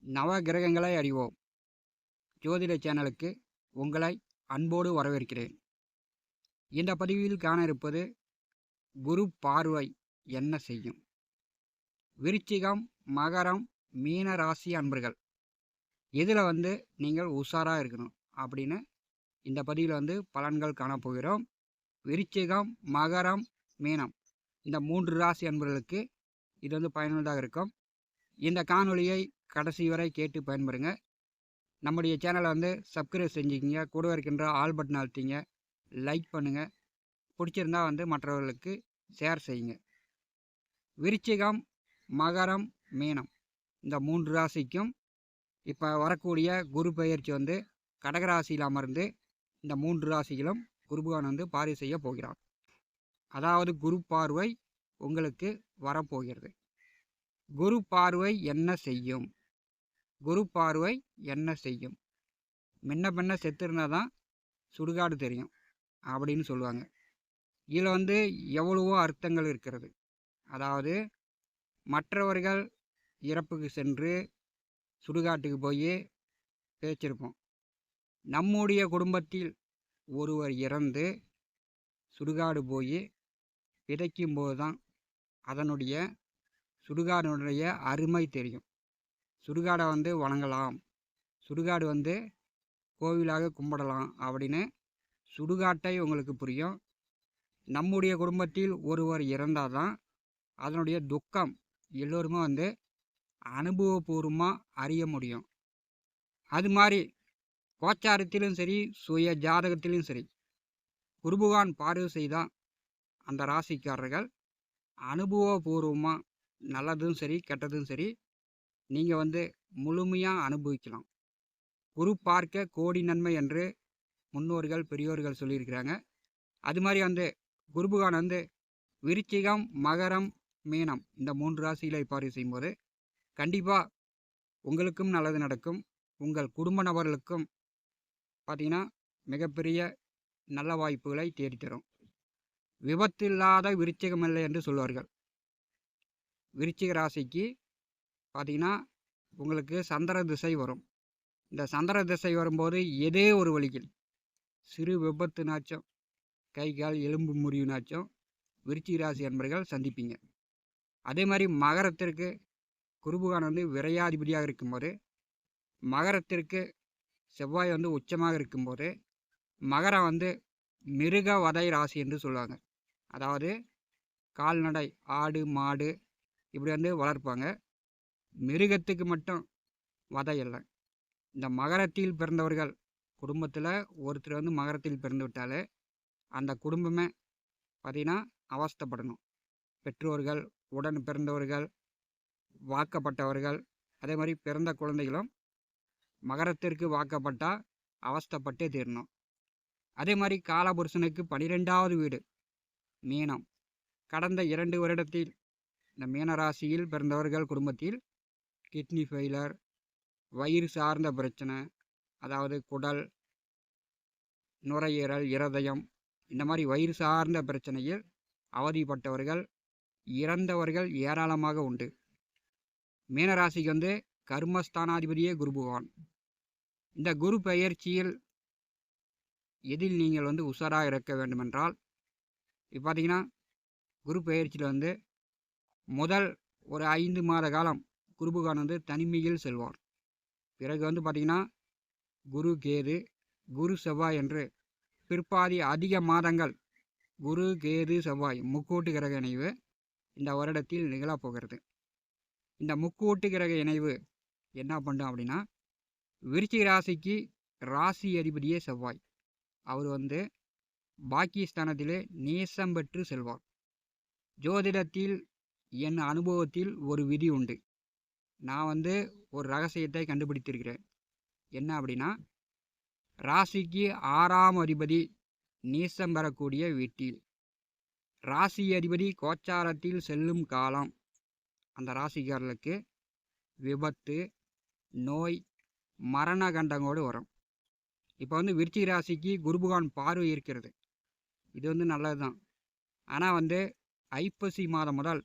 நவ கிரகங்களை அறிவோம் ஜோதிட சேனலுக்கு உங்களை அன்போடு வரவேற்கிறேன். இந்த பதிவில் காண இருப்பது குரு பார்வை என்ன செய்யும். விருச்சிகம், மகரம், மீன ராசி அன்பர்கள் இதில் நீங்கள் உஷாராக இருக்கணும் அப்படின்னு இந்த பதிவில் பலன்கள் காணப்போகிறோம். விருச்சிகம், மகரம், மீனம் இந்த 3 ராசி அன்பர்களுக்கு இது பயனுள்ளதாக இருக்கும். இந்த காணொலியை கடைசி வரை கேட்டு பயன்பெறுங்க. நம்முடைய சேனலை சப்ஸ்கிரைப் செஞ்சுக்கிங்க, கூட இருக்கின்ற ஆல் பட்டன் அழுத்திங்க, லைக் பண்ணுங்கள், பிடிச்சிருந்தா மற்றவர்களுக்கு ஷேர் செய்யுங்க. விருச்சிகம், மகரம், மீனம் இந்த 3 ராசிக்கும் இப்போ வரக்கூடிய குரு பெயர்ச்சி கடகராசியில் அமர்ந்து இந்த 3 ராசிகளும் குருபகவான் பார்வை செய்ய போகிறார். அதாவது குரு பார்வை உங்களுக்கு வரப்போகிறது. குரு பார்வை என்ன செய்யும்? குரு பார்வை என்ன செய்யும்? முன்ன செத்துருந்தா தான் சுடுகாடு தெரியும் அப்படின்னு சொல்லுவாங்க. இதில் எவ்வளவோ அர்த்தங்கள் இருக்கிறது. அதாவது மற்றவர்கள் இறப்புக்கு சென்று சுடுகாட்டுக்கு போய் பேச்சிருப்போம். நம்முடைய குடும்பத்தில் ஒருவர் இறந்து சுடுகாடு போய் விதைக்கும்போது தான் அதனுடைய சுடுகாடுடைய அருமை தெரியும். சுடுகாடை வணங்கலாம், சுடுகாடு கோவிலாக கும்பிடலாம் அப்படின்னு சுடுகாட்டை உங்களுக்கு புரியும். நம்முடைய குடும்பத்தில் ஒருவர் இறந்தால் தான் அதனுடைய துக்கம் எல்லோருமே அனுபவபூர்வமாக அறிய முடியும். அது மாதிரி கோச்சாரத்திலும் சரி, சுய ஜாதகத்திலும் சரி, குருபகவான் பார்வை செய்தால் அந்த ராசிக்காரர்கள் அனுபவபூர்வமாக நல்லதும் சரி கெட்டதும் சரி நீங்கள் முழுமையாக அனுபவிக்கலாம். குரு பார்க்க கோடி நன்மை என்று முன்னோர்கள் பெரியோர்கள் சொல்லியிருக்கிறாங்க. அது மாதிரி குருபகவான் விருச்சிகம், மகரம், மீனம் இந்த 3 ராசிகளை பார்வை செய்யும்போது கண்டிப்பாக உங்களுக்கும் நல்லது நடக்கும். உங்கள் குடும்ப நபர்களுக்கும் பார்த்திங்கன்னா மிகப்பெரிய நல்ல வாய்ப்புகளை தேடித்தரும். விபத்தில்லாத விருச்சிகம் இல்லை என்று சொல்வார்கள். விருச்சிக ராசிக்கு பார்த்திங்கன்னா உங்களுக்கு சந்திர திசை வரும். இந்த சந்திர திசை வரும்போது ஏதே ஒரு வழியில் சிறு விபத்துனாச்சும், கை கால் எலும்பு முறிவுனாச்சும் விருச்சிக ராசி அன்பர்கள் சந்திப்பீங்க. அதே மாதிரி மகரத்திற்கு குருபகவான் விரையாதிபதியாக இருக்கும்போது, மகரத்திற்கு செவ்வாய் உச்சமாக இருக்கும்போது, மகரம் மிருக வதை ராசி என்று சொல்லுவாங்க. அதாவது கால்நடை, ஆடு மாடு இப்படி வளர்ப்பாங்க. மிருகத்துக்கு மட்டும் வதை இல்லை. இந்த மகரத்தில் பிறந்தவர்கள் குடும்பத்தில் ஒருத்தர் மகரத்தில் பிறந்து விட்டாலே அந்த குடும்பமே பார்த்திங்கன்னா அவஸ்தைப்படணும். பெற்றோர்கள், உடன் பிறந்தவர்கள், வாக்கப்பட்டவர்கள், அதே மாதிரி பிறந்த குழந்தைகளும் மகரத்திற்கு வாக்கப்பட்டால் அவஸ்தைப்பட்டே தீரணும். அதே மாதிரி காலபுருஷனுக்கு 12வது வீடு மீனம். கடந்த 2 வருடத்தில் இந்த மீனராசியில் பிறந்தவர்கள் குடும்பத்தில் கிட்னி ஃபெயிலர், வயிறு சார்ந்த பிரச்சனை, அதாவது குடல், நுரையீரல், இருதயம் இந்த மாதிரி வயிறு சார்ந்த பிரச்சனையில் அவதிப்பட்டவர்கள், இறந்தவர்கள் ஏராளமாக உண்டு. மீனராசிக்கு கர்மஸ்தானாதிபதியே குரு பகவான். இந்த குரு பெயர்ச்சியில் எதில் நீங்கள் உஷாராக இருக்க வேண்டுமென்றால், இப்போ பார்த்தீங்கன்னா குரு பெயர்ச்சியில் முதல் ஒரு 5 மாத காலம் குரு பகவான் தனிமையில் செல்வார். பிறகு பார்த்திங்கன்னா குரு கேது, குரு செவ்வாய் என்று பிற்பாதி அதிக மாதங்கள் குரு கேது செவ்வாய் முக்கூட்டு கிரக இணைவு இந்த வருடத்தில் நிகழப்போகிறது. இந்த முக்கூட்டு கிரக இணைவு என்ன பண்ணும் அப்படின்னா, விருச்சிக ராசிக்கு ராசி அதிபதியே செவ்வாய். அவர் பாக்கியஸ்தானத்திலே நேசம் பெற்று செல்வார். ஜோதிடத்தில் என் அனுபவத்தில் ஒரு விதி உண்டு. நான் ஒரு ரகசியத்தை கண்டுபிடித்திருக்கிறேன். என்ன அப்படின்னா, ராசிக்கு 6ஆம் அதிபதி நீசம் பெறக்கூடிய வீட்டில் ராசி அதிபதி கோச்சாரத்தில் செல்லும் காலம் அந்த ராசிக்காரர்களுக்கு விபத்து, நோய், மரண கண்டங்கோடு வரும். இப்போ விருச்சிக ராசிக்கு குருபகவான் பார்வை இருக்கிறது. இது நல்லது தான். ஆனால் ஐப்பசி மாதம் முதல்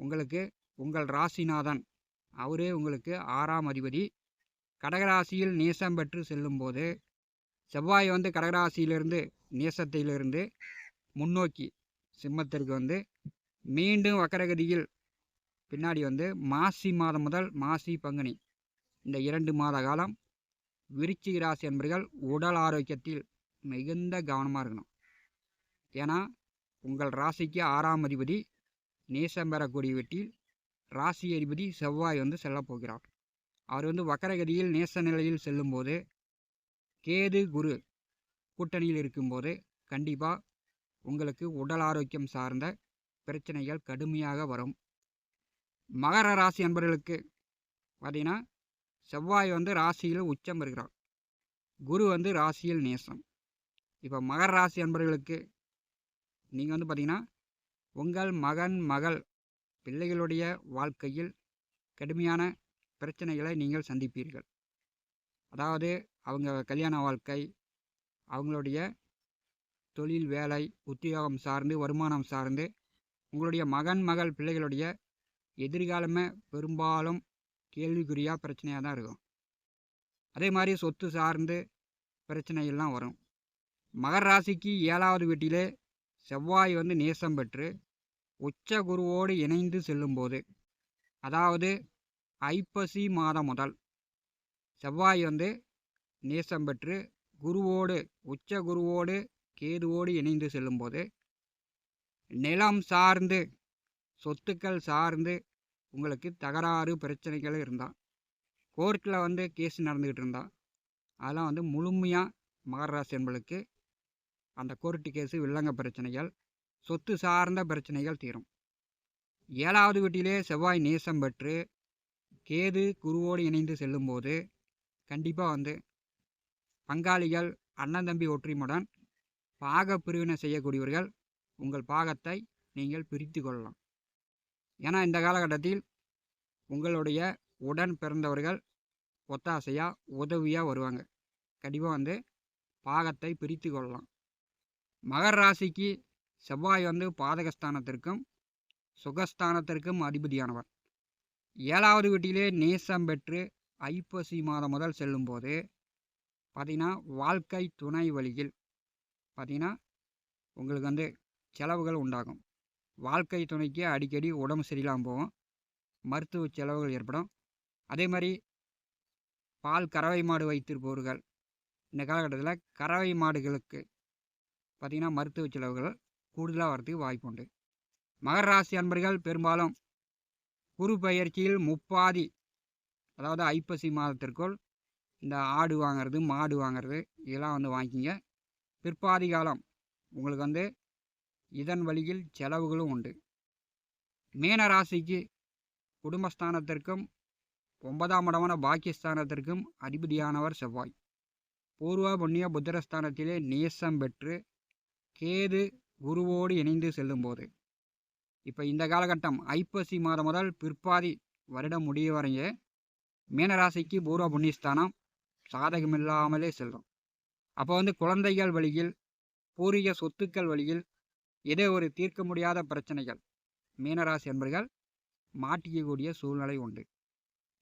உங்களுக்கு உங்கள் ராசிநாதன் அவரே உங்களுக்கு 6ஆம் அதிபதி. கடகராசியில் நேசம் பெற்று செல்லும்போது செவ்வாய் வந்து கடகராசியிலிருந்து நேசத்திலிருந்து முன்னோக்கி சிம்மத்திற்கு வந்து மீண்டும் வக்கரகதியில் பின்னாடி வந்து மாசி மாதம் முதல் மாசி பங்குனி இந்த 2 மாத காலம் விருச்சிக ராசி என்பர்கள் உடல் ஆரோக்கியத்தில் மிகுந்த கவனமாக இருக்கணும். ஏன்னா உங்கள் ராசிக்கு 6ஆம் அதிபதி நேசம் பெறக்கூடிய வீட்டில் ராசி அதிபதி செவ்வாய் வந்து செல்லப் போகிறார். அவர் வந்து வக்கரகதியில் நேச நிலையில் செல்லும்போது கேது குரு கூட்டணியில் இருக்கும்போது கண்டிப்பாக உங்களுக்கு உடல் ஆரோக்கியம் சார்ந்த பிரச்சனைகள் கடுமையாக வரும். மகர ராசி அன்பர்களுக்கு பார்த்தீங்கன்னா செவ்வாய் வந்து ராசியில் உச்சம் பெறுகிறார், குரு வந்து ராசியில் நேசம். இப்போ மகர ராசி அன்பர்களுக்கு நீங்கள் வந்து பார்த்தீங்கன்னா உங்கள் மகன் மகள் பிள்ளைகளுடைய வாழ்க்கையில் கடுமையான பிரச்சனைகளை நீங்கள் சந்திப்பீர்கள். அதாவது அவங்க கல்யாண வாழ்க்கை, அவங்களுடைய தொழில் வேலை உத்தியோகம் சார்ந்து வருமானம் சார்ந்து உங்களுடைய மகன் மகள் பிள்ளைகளுடைய எதிர்காலமே பெரும்பாலும் கேள்விக்குறியாக பிரச்சனையாக தான் இருக்கும். அதே மாதிரி சொத்து சார்ந்து பிரச்சனைகள்லாம் வரும். மகர ராசிக்கு 7வது வீட்டிலே செவ்வாய் வந்து நேசம் பெற்று உச்ச குருவோடு இணைந்து செல்லும்போது, அதாவது ஐப்பசி மாதம் முதல் செவ்வாய் வந்து நேசம் பெற்று குருவோடு உச்ச குருவோடு கேதுவோடு இணைந்து செல்லும்போது நிலம் சார்ந்து சொத்துக்கள் சார்ந்து உங்களுக்கு தகராறு பிரச்சனைகள் இருந்தால், கோர்ட்டில் வந்து கேஸ் நடந்துக்கிட்டு இருந்தால் அதெல்லாம் வந்து முழுமையாக மகர ராசி என்பளுக்கு அந்த கோர்ட்டு கேஸு வில்லங்க பிரச்சனைகள் சொத்து சார்ந்த பிரச்சனைகள் தீரும். 7வது வீட்டிலே செவ்வாய் நேசம் பெற்று கேது குருவோடு இணைந்து செல்லும்போது கண்டிப்பாக வந்து பங்காளிகள் அண்ணன் தம்பி ஒற்றுமையுடன் பாக பிரிவினை செய்யக்கூடியவர்கள் உங்கள் பாகத்தை நீங்கள் பிரித்து கொள்ளலாம். ஏன்னா இந்த காலகட்டத்தில் உங்களுடைய உடன் பிறந்தவர்கள் ஒத்தாசையாக உதவியாக வருவாங்க. கண்டிப்பாக வந்து பாகத்தை பிரித்து கொள்ளலாம். மகர ராசிக்கு செவ்வாய் வந்து பாதகஸ்தானத்திற்கும் சுகஸ்தானத்திற்கும் அதிபதியானவர். 7வது வீட்டிலே நேசம் பெற்று ஐப்பசி மாதம் முதல் செல்லும்போது பார்த்திங்கன்னா வாழ்க்கை துணை வழியில் பார்த்திங்கன்னா உங்களுக்கு வந்து செலவுகள் உண்டாகும். வாழ்க்கை துணைக்கு அடிக்கடி உடம்பு சரியில்லாமல் போகும், மருத்துவ செலவுகள் ஏற்படும். அதே மாதிரி பால் கறவை மாடு வைத்திருப்பவர்கள் இந்த காலகட்டத்தில் கறவை மாடுகளுக்கு பார்த்திங்கன்னா மருத்துவ செலவுகள் கூடுதலாக வரதுக்கு வாய்ப்பு உண்டு. மகர ராசி அன்பர்கள் பெரும்பாலும் குரு பயிற்சியில் முப்பாதி, அதாவது ஐப்பசி மாதத்திற்குள் இந்த ஆடு வாங்கிறது மாடு வாங்கிறது இதெல்லாம் வந்து வாங்கிக்கிங்க. பிற்பாதி காலம் உங்களுக்கு வந்து இதன் வழியில் செலவுகளும் உண்டு. மீன ராசிக்கு குடும்பஸ்தானத்திற்கும் 9ஆம் இடமான பாக்கியஸ்தானத்திற்கும் அதிபதியானவர் செவ்வாய். பூர்வ புண்ணிய புத்திரஸ்தானத்திலே நேசம் பெற்று கேது குருவோடு இணைந்து செல்லும்போது இப்போ இந்த காலகட்டம் ஐப்பசி மாதம் முதல் பிற்பாதி வருடம் முடிய வரையே மீனராசிக்கு பூர்வ புண்ணியஸ்தானம் சாதகமில்லாமலே செல்லும். அப்போ வந்து குழந்தைகள் வழியில் பூர்வீக சொத்துக்கள் வழியில் ஏதோ ஒரு தீர்க்க முடியாத பிரச்சனைகள் மீனராசி என்பர்கள் மாட்டிக்கக்கூடிய சூழ்நிலை உண்டு.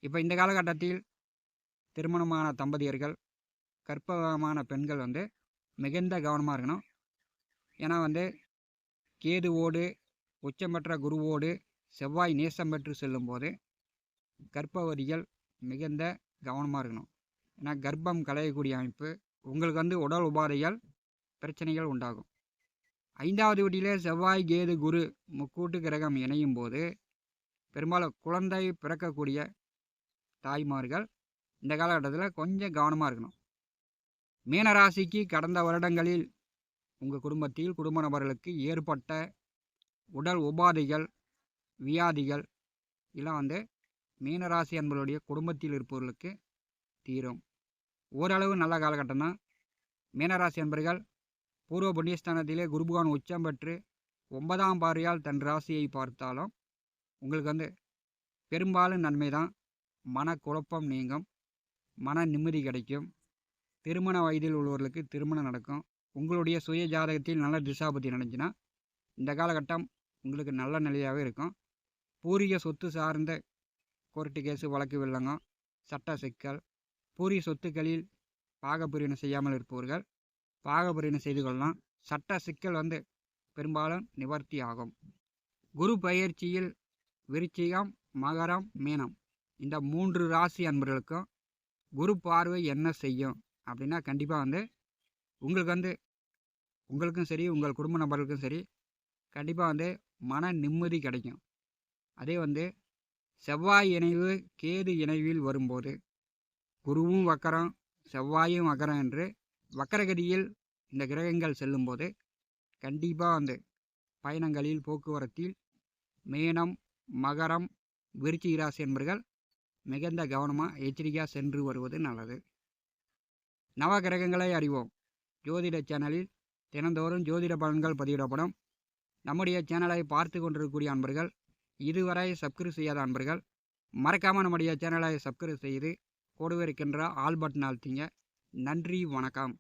இப்போ இந்த காலகட்டத்தில் திருமணமான தம்பதியர்கள் கர்ப்பமான பெண்கள் வந்து மிகுந்த கவனமாக இருக்கணும். ஏன்னா வந்து கேதுவோடு உச்சம் பெற்ற குருவோடு செவ்வாய் நேசம் பெற்று செல்லும்போது கர்ப்பவதிகள் மிகுந்த கவனமாக இருக்கணும். ஏன்னா கர்ப்பம் களையக்கூடிய அமைப்பு, உங்களுக்கு வந்து உடல் உபாதைகள் பிரச்சனைகள் உண்டாகும். 5வது வீட்டிலே செவ்வாய் கேது குரு முக்கூட்டு கிரகம் இணையும் போது பெரும்பாலும் குழந்தை பிறக்கக்கூடிய தாய்மார்கள் இந்த காலகட்டத்தில் கொஞ்சம் கவனமாக இருக்கணும். மீனராசிக்கு கடந்த வருடங்களில் உங்கள் குடும்பத்தில் குடும்ப நபர்களுக்கு ஏற்பட்ட உடல் உபாதைகள் வியாதிகள் இதெல்லாம் வந்து மீனராசி என்பவருடைய குடும்பத்தில் இருப்பவர்களுக்கு தீரும். ஓரளவு நல்ல காலகட்டம் தான். மீனராசி என்பர்கள் பூர்வ புண்ணியஸ்தானத்திலே குருபகவான் உச்சம் பெற்று 9ஆம் பார்வையால் தன் ராசியை பார்த்தாலும் உங்களுக்கு வந்து பெரும்பாலும் நன்மை தான். மனக்குழப்பம் நீங்கும், மன நிம்மதி கிடைக்கும். திருமண வயதில் உள்ளவர்களுக்கு திருமணம் நடக்கும். உங்களுடைய சுய ஜாதகத்தில் நல்ல திசாபுத்தி நடந்துச்சுன்னா இந்த காலகட்டம் உங்களுக்கு நல்ல நிலையாகவே இருக்கும். பூர்வீக சொத்து சார்ந்த கோர்ட்டு கேஸு வழக்கு வில்லங்கம், சட்ட சிக்கல், பூரி சொத்துக்களில் பாகப்பிரிவினை செய்யாமல் இருப்பவர்கள் பாகப்பிரிவினை செய்து கொள்ளலாம். சட்ட சிக்கல் வந்து பெரும்பாலும் நிவர்த்தி ஆகும். குரு பயிற்சியில் விருச்சிகம், மகரம், மீனம் இந்த 3 ராசி அன்பர்களுக்கும் குரு பார்வை என்ன செய்யும் அப்படின்னா, கண்டிப்பாக வந்து உங்களுக்கு வந்து உங்களுக்கும் சரி, உங்கள் குடும்ப நபர்களுக்கும் சரி, கண்டிப்பாக வந்து மன நிம்மதி கிடைக்கும். அதே வந்து செவ்வாய் இணைவு கேது இணைவில் வரும்போது குருவும் வக்கரம், செவ்வாயும் வக்கரம் என்று வக்கரகதியில் இந்த கிரகங்கள் செல்லும்போது கண்டிப்பாக வந்து பயணங்களில், போக்குவரத்தில் மீனம், மகரம், விருச்சிக ராசி என்பர்கள் மிகுந்த கவனமாக எச்சரிக்கையாக சென்று வருவது நல்லது. நவ கிரகங்களை அறிவோம் ஜோதிட சேனலில் தினந்தோறும் ஜோதிட பலன்கள் பதிவிடப்படும். நம்முடைய சேனலை பார்த்து கொண்டிருக்கக்கூடிய அன்பர்கள், இதுவரை சப்ஸ்கிரைப் செய்யாத அன்பர்கள் மறக்காமல் நம்முடைய சேனலை சப்ஸ்கிரைப் செய்து கூடவே இருக்கின்ற ஆல் பட்டன் அழுத்திங்க. நன்றி, வணக்கம்.